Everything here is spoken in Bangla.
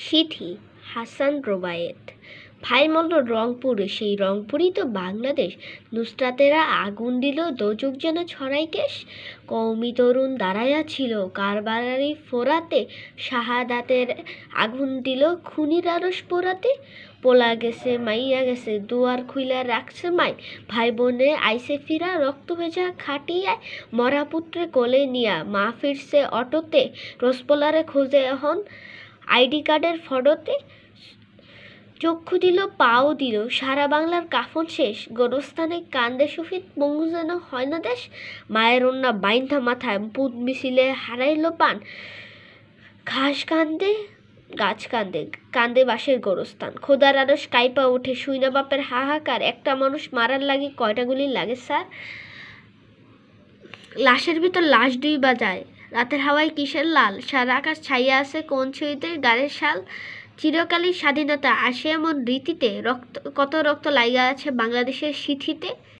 সিথি হাসান রোবায়েত ভাই মল্ল রংপুরে, সেই রংপুরই তো বাংলাদেশ। নুসরাতেরা আগুন দিল, দোজক যেন ছড়াই কেশ। কওমি তরুণ দাঁড়াইয়া ছিল কারবালারি ফোরাতে, শাহাদাতের আগুন দিল খুনির আরশ পোড়াতে। পোলা গেছে মাইয়া গেছে, দুয়ার খুইলা রাখছে মাই, ভাই বোনে আইসে ফিরা রক্ত ভেজা খাটিয়ায়। মরা পুত্রে কোলে নিয়া মা ফিরছে অটোতে, রসপোলারে খোঁজে এখন আইডি কার্ডের ফটোতে। চক্ষু দিল পাও দিল, সারা বাংলার কাফন শেষ। গোরস্থানে কান্দে শহীদ, পঙ্গু যেন হয় না দেশ। মায়ের অন্যা বাইন্ধা মাথায়, পুত মিছিলে হারাইল পান। ঘাস কান্দে গাছ কান্দে, কান্দে বাঁশের গোরস্থান। খোদার আরশ কাইপা ওঠে, শুইনা বাপের হাহাকার। একটা মানুষ মারার লাগে কয়টা গুলি লাগে স্যার? লাশের ভিতর লাশ ডুইবা যায়, রাতের হাওয়ায় কিসের লাল। সারা আকাশ ছাইয়া আছে কোন ছুঁইতে গাড়ের শাল। চিরকালই স্বাধীনতা আসে এমন রীতিতে, রক্ত কত রক্ত লাইগা আছে বাংলাদেশের সিথিতে।